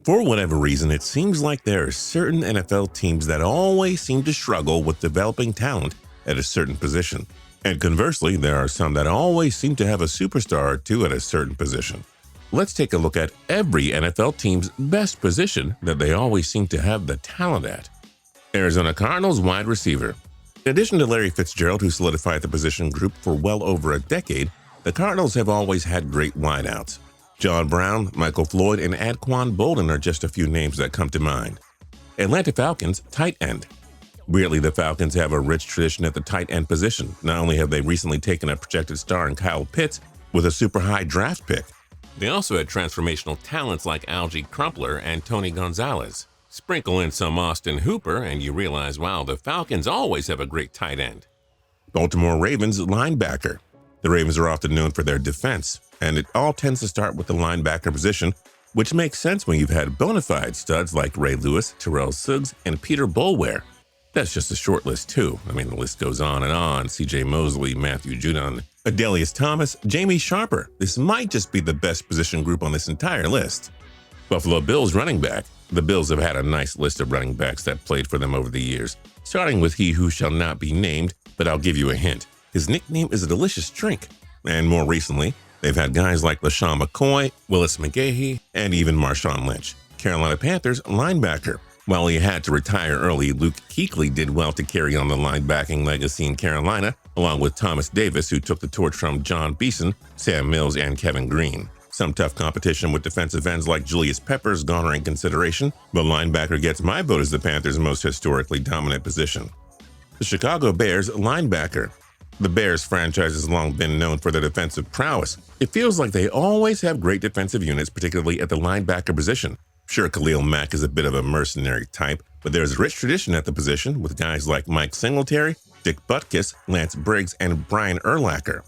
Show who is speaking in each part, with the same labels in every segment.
Speaker 1: For whatever reason, it seems like there are certain NFL teams that always seem to struggle with developing talent at a certain position. And conversely, there are some that always seem to have a superstar or two at a certain position. Let's take a look at every NFL team's best position that they always seem to have the talent at. Arizona Cardinals wide receiver. In addition to Larry Fitzgerald, who solidified the position group for well over a decade, the Cardinals have always had great wideouts. John Brown, Michael Floyd, and Anquan Bolden are just a few names that come to mind. Atlanta Falcons tight end. Weirdly, the Falcons have a rich tradition at the tight end position. Not only have they recently taken a projected star in Kyle Pitts with a super high draft pick, they also had transformational talents like Algie Crumpler and Tony Gonzalez. Sprinkle in some Austin Hooper and you realize, wow, the Falcons always have a great tight end. Baltimore Ravens linebacker. The Ravens are often known for their defense, and it all tends to start with the linebacker position, which makes sense when you've had bona fide studs like Ray Lewis, Terrell Suggs, and Peter Boulware. That's just a short list too. I mean, the list goes on and on. C.J. Mosley, Matthew Judon, Adelius Thomas, Jamie Sharper. This might just be the best position group on this entire list. Buffalo Bills running back. The Bills have had a nice list of running backs that played for them over the years, starting with he who shall not be named, but I'll give you a hint. His nickname is a delicious drink. And more recently, they've had guys like LaShawn McCoy, Willis McGahee, and even Marshawn Lynch. Carolina Panthers linebacker. While he had to retire early, Luke Kuechly did well to carry on the linebacking legacy in Carolina, along with Thomas Davis, who took the torch from John Beeson, Sam Mills, and Kevin Green. Some tough competition with defensive ends like Julius Peppers garnering consideration, but linebacker gets my vote as the Panthers' most historically dominant position. The Chicago Bears linebacker. The Bears franchise has long been known for their defensive prowess. It feels like they always have great defensive units, particularly at the linebacker position. Sure, Khalil Mack is a bit of a mercenary type, but there's a rich tradition at the position with guys like Mike Singletary, Dick Butkus, Lance Briggs, and Brian Urlacher.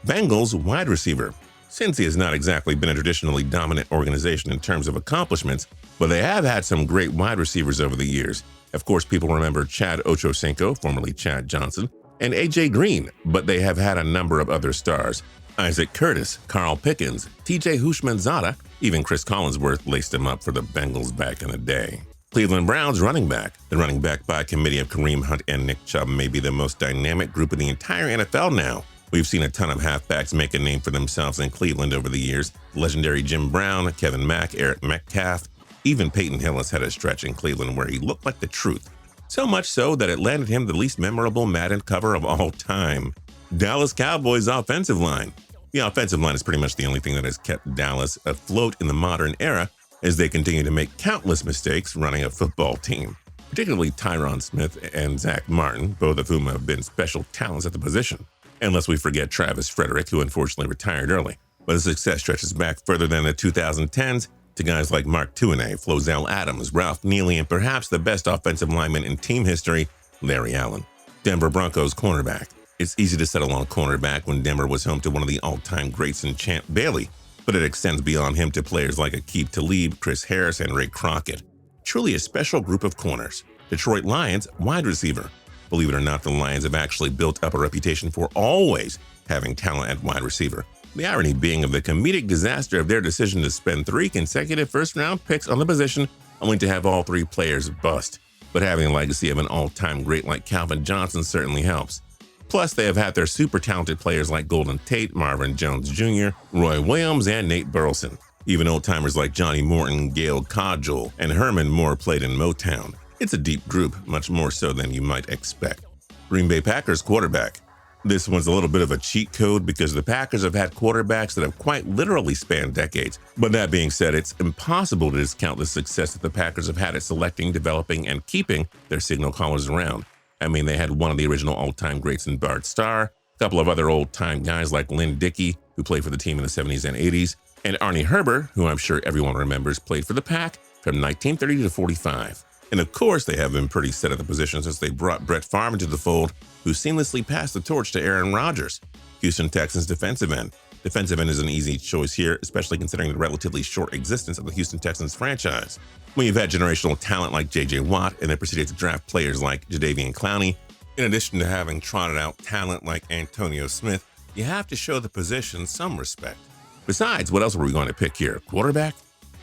Speaker 1: Bengals wide receiver. Cincy has not exactly been a traditionally dominant organization in terms of accomplishments, but they have had some great wide receivers over the years. Of course, people remember Chad Ochocinco, formerly Chad Johnson, and A.J. Green, but they have had a number of other stars. Isaac Curtis, Carl Pickens, T.J. Houshmandzadeh, even Chris Collinsworth laced them up for the Bengals back in the day. Cleveland Browns running back. The running back by committee of Kareem Hunt and Nick Chubb may be the most dynamic group in the entire NFL now. We've seen a ton of halfbacks make a name for themselves in Cleveland over the years. Legendary Jim Brown, Kevin Mack, Eric Metcalf, even Peyton Hillis had a stretch in Cleveland where he looked like the truth. So much so that it landed him the least memorable Madden cover of all time. Dallas Cowboys offensive line. The offensive line is pretty much the only thing that has kept Dallas afloat in the modern era as they continue to make countless mistakes running a football team, particularly Tyron Smith and Zach Martin, both of whom have been special talents at the position. Unless we forget Travis Frederick, who unfortunately retired early. But his success stretches back further than the 2010s to guys like Mark Tuinei, Flozell Adams, Ralph Neely, and perhaps the best offensive lineman in team history, Larry Allen. Denver Broncos cornerback. It's easy to settle on cornerback when Denver was home to one of the all-time greats in Champ Bailey, but it extends beyond him to players like Aqib Talib, Chris Harris, and Ray Crockett. Truly a special group of corners. Detroit Lions wide receiver. Believe it or not, the Lions have actually built up a reputation for always having talent at wide receiver. The irony being of the comedic disaster of their decision to spend 3 consecutive first-round picks on the position, only to have all 3 players bust. But having a legacy of an all-time great like Calvin Johnson certainly helps. Plus, they have had their super talented players like Golden Tate, Marvin Jones Jr., Roy Williams, and Nate Burleson. Even old-timers like Johnny Morton, Gail Codgel, and Herman Moore played in Motown. It's a deep group, much more so than you might expect. Green Bay Packers quarterback. This one's a little bit of a cheat code because the Packers have had quarterbacks that have quite literally spanned decades. But that being said, it's impossible to discount the success that the Packers have had at selecting, developing, and keeping their signal callers around. I mean, they had one of the original all-time greats in Bart Starr, a couple of other old-time guys like Lynn Dickey, who played for the team in the 70s and 80s, and Arnie Herber, who I'm sure everyone remembers played for the Pack from 1930 to 45. And of course, they have been pretty set at the position since they brought Brett Favre into the fold, who seamlessly passed the torch to Aaron Rodgers. Houston Texans defensive end. Defensive end is an easy choice here, especially considering the relatively short existence of the Houston Texans franchise. When you've had generational talent like J.J. Watt and then proceeded to draft players like Jadeveon Clowney, in addition to having trotted out talent like Antonio Smith, you have to show the position some respect. Besides, what else were we going to pick here? Quarterback?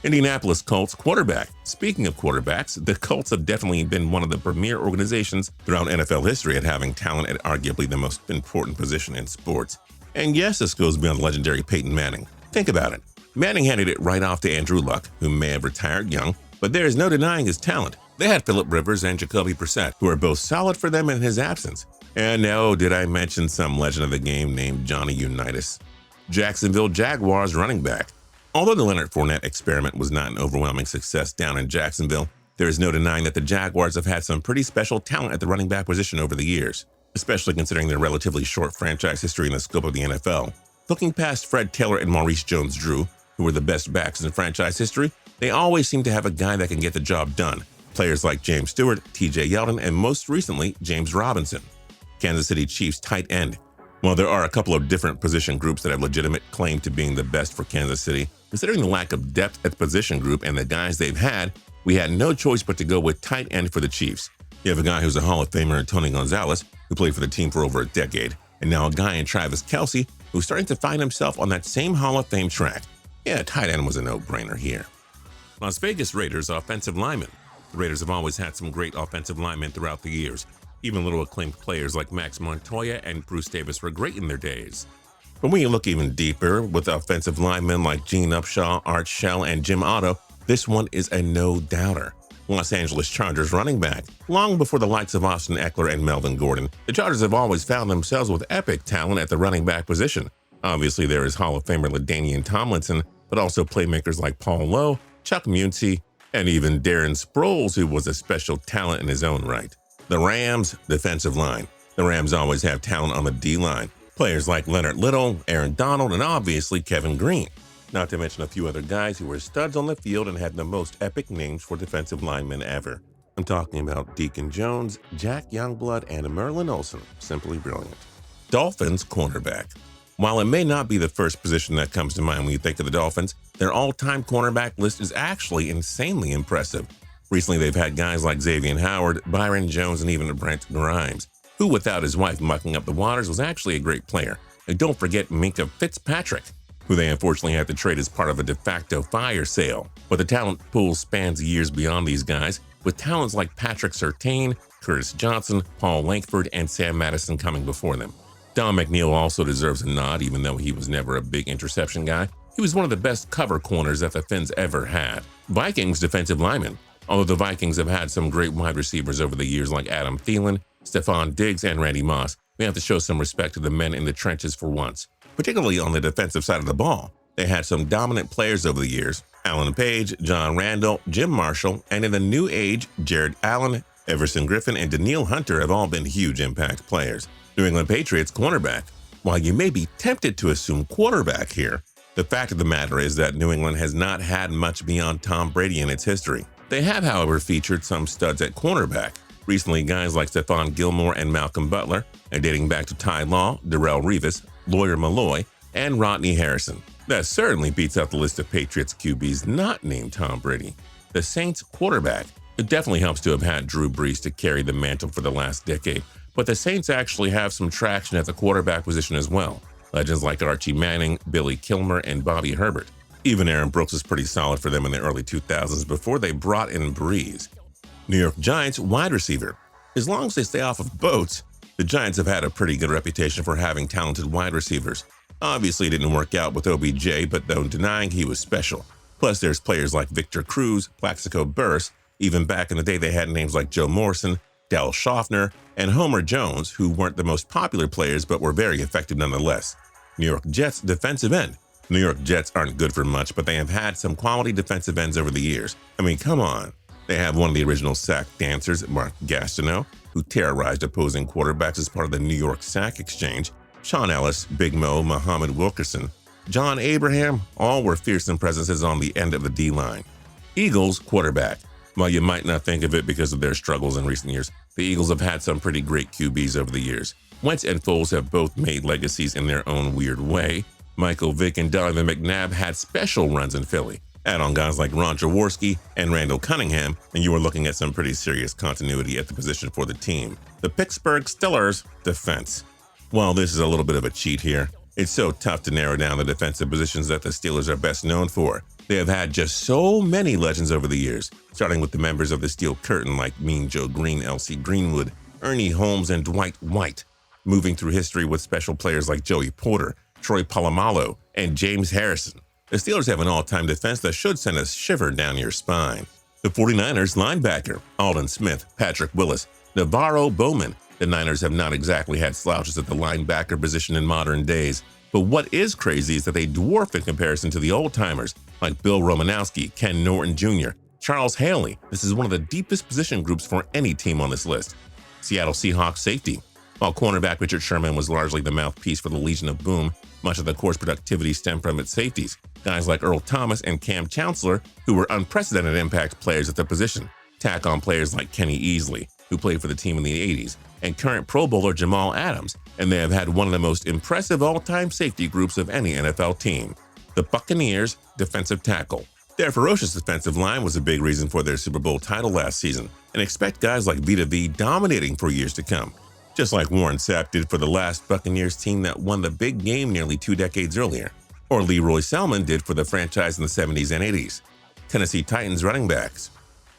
Speaker 1: Indianapolis Colts quarterback. Speaking of quarterbacks, the Colts have definitely been one of the premier organizations throughout NFL history at having talent at arguably the most important position in sports. And yes, this goes beyond legendary Peyton Manning. Think about it. Manning handed it right off to Andrew Luck, who may have retired young, but there is no denying his talent. They had Phillip Rivers and Jacoby Brissett, who are both solid for them in his absence. And no, did I mention some legend of the game named Johnny Unitas? Jacksonville Jaguars running back. Although the Leonard Fournette experiment was not an overwhelming success down in Jacksonville, there is no denying that the Jaguars have had some pretty special talent at the running back position over the years, especially considering their relatively short franchise history in the scope of the NFL. Looking past Fred Taylor and Maurice Jones-Drew, who were the best backs in franchise history, they always seem to have a guy that can get the job done. Players like James Stewart, TJ Yeldon, and most recently, James Robinson. Kansas City Chiefs tight end. While there are a couple of different position groups that have legitimate claim to being the best for Kansas City, considering the lack of depth at the position group and the guys they've had, we had no choice but to go with tight end for the Chiefs. You have a guy who's a Hall of Famer in Tony Gonzalez, who played for the team for over a decade, and now a guy in Travis Kelce, who's starting to find himself on that same Hall of Fame track. Yeah, tight end was a no-brainer here. Las Vegas Raiders offensive linemen. The Raiders have always had some great offensive linemen throughout the years. Even little acclaimed players like Max Montoya and Bruce Davis were great in their days. But when you look even deeper, with offensive linemen like Gene Upshaw, Art Shell, and Jim Otto, this one is a no-doubter. Los Angeles Chargers running back. Long before the likes of Austin Eckler and Melvin Gordon, the Chargers have always found themselves with epic talent at the running back position. Obviously, there is Hall of Famer LaDainian Tomlinson, but also playmakers like Paul Lowe, Chuck Muncie, and even Darren Sproles, who was a special talent in his own right. The Rams defensive line. The Rams always have talent on the D-line. Players like Leonard Little, Aaron Donald, and obviously Kevin Green. Not to mention a few other guys who were studs on the field and had the most epic names for defensive linemen ever. I'm talking about Deacon Jones, Jack Youngblood, and Merlin Olsen. Simply brilliant. Dolphins cornerback. While it may not be the first position that comes to mind when you think of the Dolphins, their all-time cornerback list is actually insanely impressive. Recently, they've had guys like Xavier Howard, Byron Jones, and even Brent Grimes, who without his wife mucking up the waters was actually a great player. And don't forget Minkah Fitzpatrick, who they unfortunately had to trade as part of a de facto fire sale. But the talent pool spans years beyond these guys, with talents like Patrick Surtain, Curtis Johnson, Paul Langford, and Sam Madison coming before them. Don McNeil also deserves a nod, even though he was never a big interception guy. He was one of the best cover corners that the Fins ever had. Vikings defensive lineman. Although the Vikings have had some great wide receivers over the years like Adam Thielen, Stephon Diggs, and Randy Moss, we have to show some respect to the men in the trenches for once. Particularly on the defensive side of the ball, they had some dominant players over the years. Alan Page, John Randall, Jim Marshall, and in the new age, Jared Allen, Everson Griffin, and Danielle Hunter have all been huge impact players. New England Patriots cornerback. While you may be tempted to assume quarterback here, the fact of the matter is that New England has not had much beyond Tom Brady in its history. They have, however, featured some studs at cornerback. Recently, guys like Stephon Gilmore and Malcolm Butler, and dating back to Ty Law, Darrelle Revis, Lawyer Malloy, and Rodney Harrison. That certainly beats out the list of Patriots QBs not named Tom Brady. The Saints quarterback. It definitely helps to have had Drew Brees to carry the mantle for the last decade, but the Saints actually have some traction at the quarterback position as well. Legends like Archie Manning, Billy Kilmer, and Bobby Herbert. Even Aaron Brooks was pretty solid for them in the early 2000s before they brought in Brees. New York Giants wide receiver. As long as they stay off of boats, the Giants have had a pretty good reputation for having talented wide receivers. Obviously, it didn't work out with OBJ, but no denying he was special. Plus, there's players like Victor Cruz, Plaxico Burress. Even back in the day, they had names like Joe Morrison, Dal Schaffner, and Homer Jones, who weren't the most popular players but were very effective nonetheless. New York Jets defensive end. New York Jets aren't good for much, but they have had some quality defensive ends over the years. I mean, come on. They have one of the original sack dancers, Mark Gastineau, who terrorized opposing quarterbacks as part of the New York Sack Exchange. Sean Ellis, Big Mo, Muhammad Wilkerson, John Abraham, all were fearsome presences on the end of the D-line. Eagles quarterback. While you might not think of it because of their struggles in recent years, the Eagles have had some pretty great QBs over the years. Wentz and Foles have both made legacies in their own weird way. Michael Vick and Donovan McNabb had special runs in Philly. Add on guys like Ron Jaworski and Randall Cunningham, and you are looking at some pretty serious continuity at the position for the team. The Pittsburgh Steelers defense. While this is a little bit of a cheat here, It's so tough to narrow down the defensive positions that the Steelers are best known for. They have had just so many legends over the years, starting with the members of the Steel Curtain like Mean Joe Green, L.C. Greenwood, Ernie Holmes, and Dwight White, moving through history with special players like Joey Porter, Troy Polamalu, and James Harrison. The Steelers have an all-time defense that should send a shiver down your spine. The 49ers linebacker, Aldon Smith, Patrick Willis, Navarro Bowman. The Niners have not exactly had slouches at the linebacker position in modern days, but what is crazy is that they dwarf in comparison to the old-timers like Bill Romanowski, Ken Norton Jr., Charles Haley. This is one of the deepest position groups for any team on this list. Seattle Seahawks safety. While cornerback Richard Sherman was largely the mouthpiece for the Legion of Boom, much of the core's productivity stemmed from its safeties, guys like Earl Thomas and Cam Chancellor, who were unprecedented impact players at the position. Tack on players like Kenny Easley, who played for the team in the 80s, and current Pro Bowler Jamal Adams, and they have had one of the most impressive all-time safety groups of any NFL team. The Buccaneers defensive tackle. Their ferocious defensive line was a big reason for their Super Bowl title last season, and expect guys like Vita V dominating for years to come, just like Warren Sapp did for the last Buccaneers team that won the big game nearly 2 decades earlier, or Leroy Selman did for the franchise in the 70s and 80s. Tennessee Titans running backs.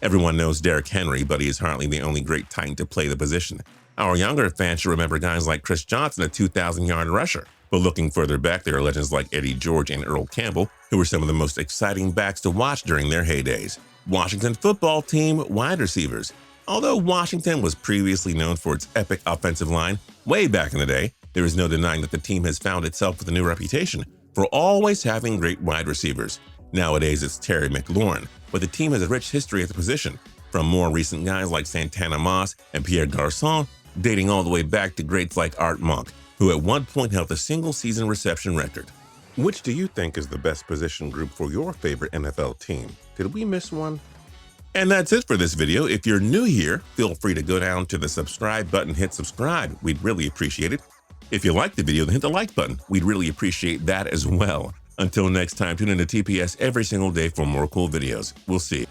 Speaker 1: Everyone knows Derrick Henry, but he is hardly the only great Titan to play the position. Our younger fans should remember guys like Chris Johnson, a 2,000-yard rusher. But looking further back, there are legends like Eddie George and Earl Campbell, who were some of the most exciting backs to watch during their heydays. Washington football team wide receivers. Although Washington was previously known for its epic offensive line way back in the day, there is no denying that the team has found itself with a new reputation for always having great wide receivers. Nowadays, it's Terry McLaurin, but the team has a rich history at the position, from more recent guys like Santana Moss and Pierre Garçon, dating all the way back to greats like Art Monk, who at one point held the single-season reception record. Which do you think is the best position group for your favorite NFL team? Did we miss one? And that's it for this video. If you're new here, feel free to go down to the subscribe button, hit subscribe. We'd really appreciate it. If you liked the video, then hit the like button. We'd really appreciate that as well. Until next time, tune into TPS every single day for more cool videos. We'll see you.